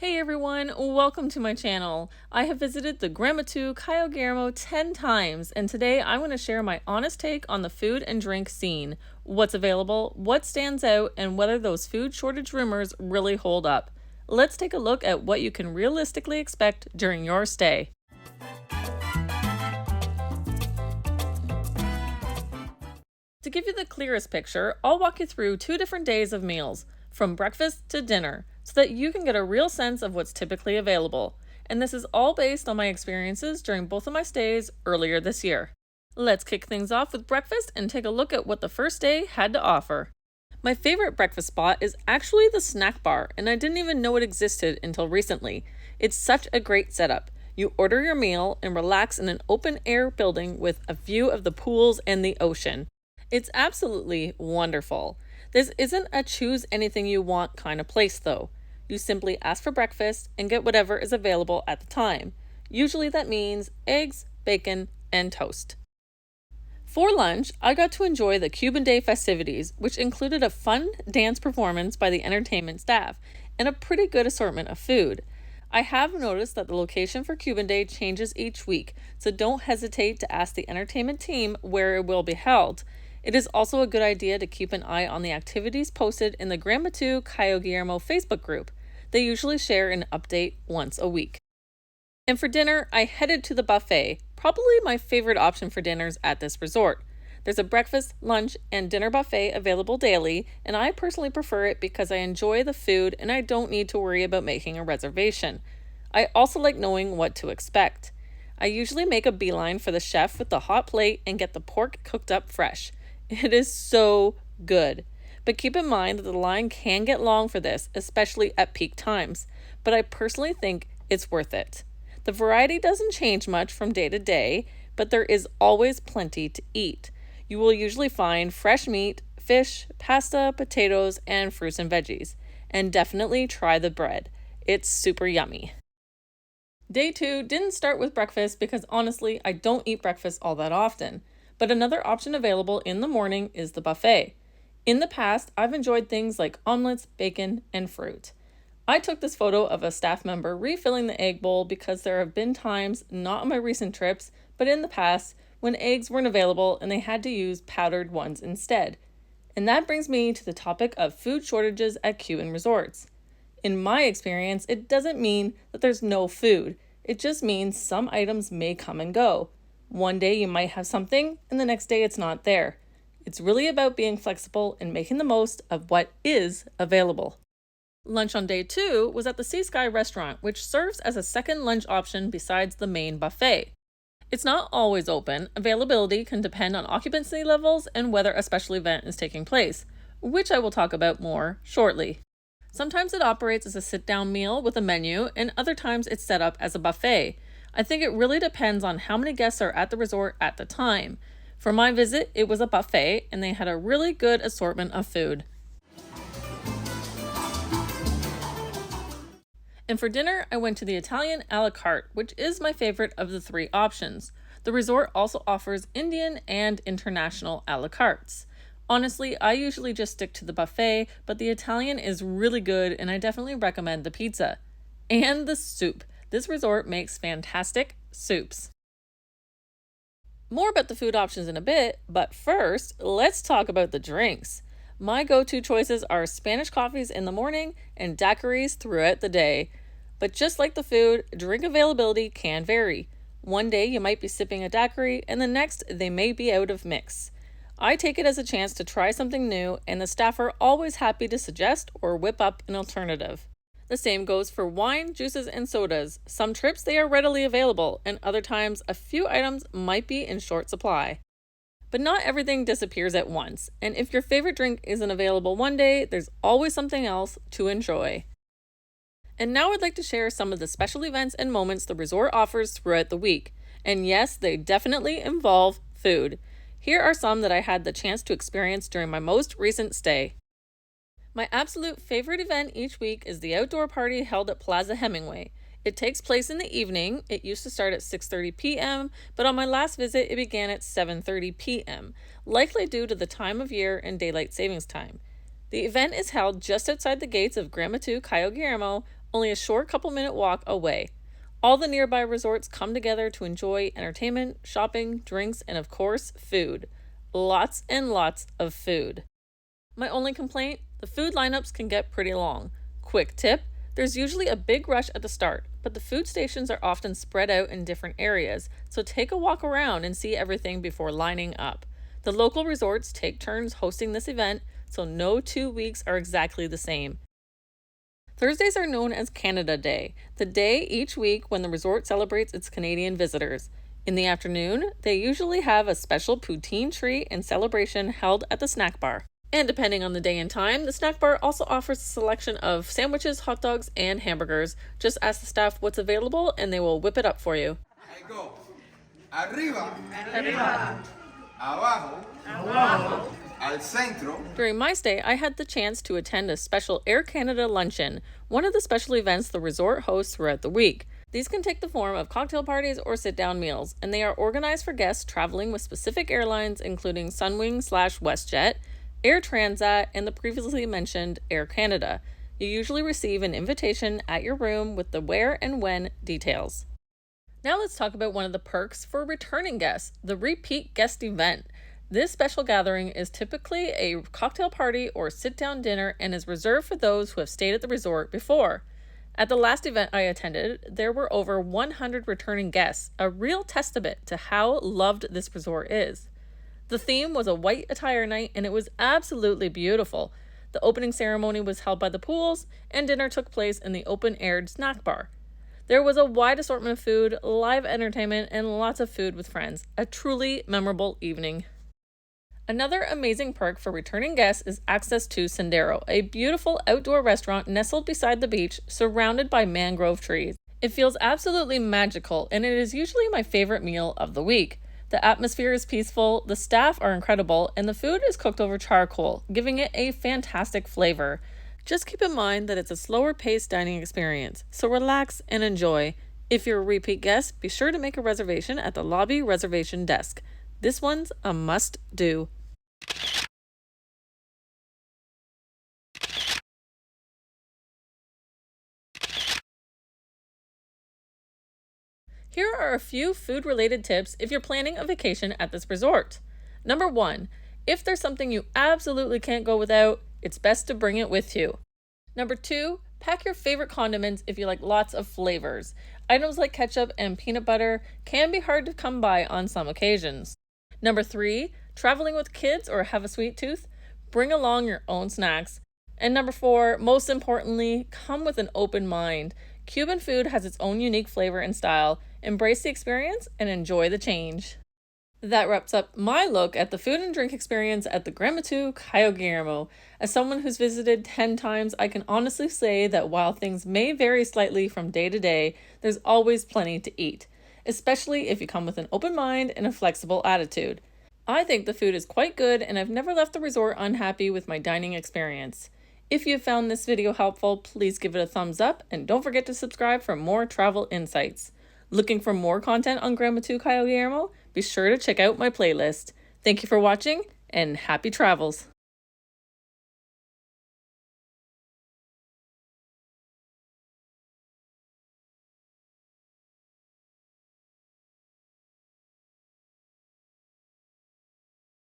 Hey everyone, welcome to my channel. I have visited the Grand Muthu Cayo Guillermo 10 times, and today I'm going to share my honest take on the food and drink scene, what's available, what stands out, and whether those food shortage rumors really hold up. Let's take a look at what you can realistically expect during your stay. To give you the clearest picture, I'll walk you through 2 different days of meals, from breakfast to dinner, so that you can get a real sense of what's typically available. And this is all based on my experiences during both of my stays earlier this year. Let's kick things off with breakfast and take a look at what the first day had to offer. My favorite breakfast spot is actually the snack bar, and I didn't even know it existed until recently. It's such a great setup. You order your meal and relax in an open air building with a view of the pools and the ocean. It's absolutely wonderful. This isn't a choose anything you want kind of place though. You simply ask for breakfast and get whatever is available at the time. Usually that means eggs, bacon, and toast. For lunch, I got to enjoy the Cuban Day festivities, which included a fun dance performance by the entertainment staff and a pretty good assortment of food. I have noticed that the location for Cuban Day changes each week, so don't hesitate to ask the entertainment team where it will be held. It is also a good idea to keep an eye on the activities posted in the Grand Muthu Cayo Guillermo Facebook group. They usually share an update once a week. And for dinner, I headed to the buffet, probably my favorite option for dinners at this resort. There's a breakfast, lunch, and dinner buffet available daily, and I personally prefer it because I enjoy the food and I don't need to worry about making a reservation. I also like knowing what to expect. I usually make a beeline for the chef with the hot plate and get the pork cooked up fresh. It is so good. But keep in mind that the line can get long for this, especially at peak times. But I personally think it's worth it. The variety doesn't change much from day to day, but there is always plenty to eat. You will usually find fresh meat, fish, pasta, potatoes, and fruits and veggies. And definitely try the bread. It's super yummy. Day 2 didn't start with breakfast because honestly, I don't eat breakfast all that often. But another option available in the morning is the buffet. In the past, I've enjoyed things like omelets, bacon, and fruit. I took this photo of a staff member refilling the egg bowl because there have been times, not on my recent trips, but in the past, when eggs weren't available and they had to use powdered ones instead. And that brings me to the topic of food shortages at Cuban resorts. In my experience, it doesn't mean that there's no food. It just means some items may come and go. One day you might have something, and the next day it's not there. It's really about being flexible and making the most of what is available. Lunch on day 2 was at the Sea Sky restaurant, which serves as a second lunch option besides the main buffet. It's not always open. Availability can depend on occupancy levels and whether a special event is taking place, which I will talk about more shortly. Sometimes it operates as a sit-down meal with a menu, and other times it's set up as a buffet. I think it really depends on how many guests are at the resort at the time. For my visit, it was a buffet, and they had a really good assortment of food. And for dinner, I went to the Italian a la carte, which is my favorite of the 3 options. The resort also offers Indian and international a la cartes. Honestly, I usually just stick to the buffet, but the Italian is really good, and I definitely recommend the pizza. And the soup. This resort makes fantastic soups. More about the food options in a bit, but first, let's talk about the drinks. My go-to choices are Spanish coffees in the morning and daiquiris throughout the day. But just like the food, drink availability can vary. One day you might be sipping a daiquiri, and the next they may be out of mix. I take it as a chance to try something new, and the staff are always happy to suggest or whip up an alternative. The same goes for wine, juices, and sodas. Some trips they are readily available, and other times a few items might be in short supply. But not everything disappears at once, and if your favorite drink isn't available one day, there's always something else to enjoy. And now I'd like to share some of the special events and moments the resort offers throughout the week. And yes, they definitely involve food. Here are some that I had the chance to experience during my most recent stay. My absolute favorite event each week is the outdoor party held at Plaza Hemingway. It takes place in the evening. It used to start at 6:30 p.m., but on my last visit it began at 7:30 p.m., likely due to the time of year and daylight savings time. The event is held just outside the gates of Grand Muthu Cayo Guillermo, only a short couple-minute walk away. All the nearby resorts come together to enjoy entertainment, shopping, drinks, and of course, food. Lots and lots of food. My only complaint? The food lineups can get pretty long. Quick tip, there's usually a big rush at the start, but the food stations are often spread out in different areas, so take a walk around and see everything before lining up. The local resorts take turns hosting this event, so no 2 weeks are exactly the same. Thursdays are known as Canada Day, the day each week when the resort celebrates its Canadian visitors. In the afternoon, they usually have a special poutine treat and celebration held at the snack bar. And depending on the day and time, the snack bar also offers a selection of sandwiches, hot dogs, and hamburgers. Just ask the staff what's available and they will whip it up for you. I go. Arriba. Arriba. Abajo. Abajo. Al centro. During my stay, I had the chance to attend a special Air Canada luncheon, one of the special events the resort hosts throughout the week. These can take the form of cocktail parties or sit-down meals, and they are organized for guests traveling with specific airlines including Sunwing/WestJet, Air Transat, and the previously mentioned Air Canada. You usually receive an invitation at your room with the where and when details. Now let's talk about one of the perks for returning guests, the repeat guest event. This special gathering is typically a cocktail party or sit-down dinner and is reserved for those who have stayed at the resort before. At the last event I attended, there were over 100 returning guests, a real testament to how loved this resort is. The theme was a white attire night and it was absolutely beautiful. The opening ceremony was held by the pools and dinner took place in the open-aired snack bar. There was a wide assortment of food, live entertainment, and lots of food with friends. A truly memorable evening. Another amazing perk for returning guests is access to Sendero, a beautiful outdoor restaurant nestled beside the beach, surrounded by mangrove trees. It feels absolutely magical, and it is usually my favorite meal of the week. The atmosphere is peaceful, the staff are incredible, and the food is cooked over charcoal, giving it a fantastic flavor. Just keep in mind that it's a slower-paced dining experience, so relax and enjoy. If you're a repeat guest, be sure to make a reservation at the lobby reservation desk. This one's a must-do. Here are a few food-related tips if you're planning a vacation at this resort. Number 1, if there's something you absolutely can't go without, it's best to bring it with you. Number 2, pack your favorite condiments if you like lots of flavors. Items like ketchup and peanut butter can be hard to come by on some occasions. Number 3, traveling with kids or have a sweet tooth, bring along your own snacks. And number 4, most importantly, come with an open mind. Cuban food has its own unique flavor and style. Embrace the experience and enjoy the change. That wraps up my look at the food and drink experience at the Grand Muthu Cayo Guillermo. As someone who's visited 10 times, I can honestly say that while things may vary slightly from day to day, there's always plenty to eat, especially if you come with an open mind and a flexible attitude. I think the food is quite good and I've never left the resort unhappy with my dining experience. If you found this video helpful, please give it a thumbs up and don't forget to subscribe for more travel insights. Looking for more content on Grand Muthu Cayo Guillermo? Be sure to check out my playlist. Thank you for watching and happy travels!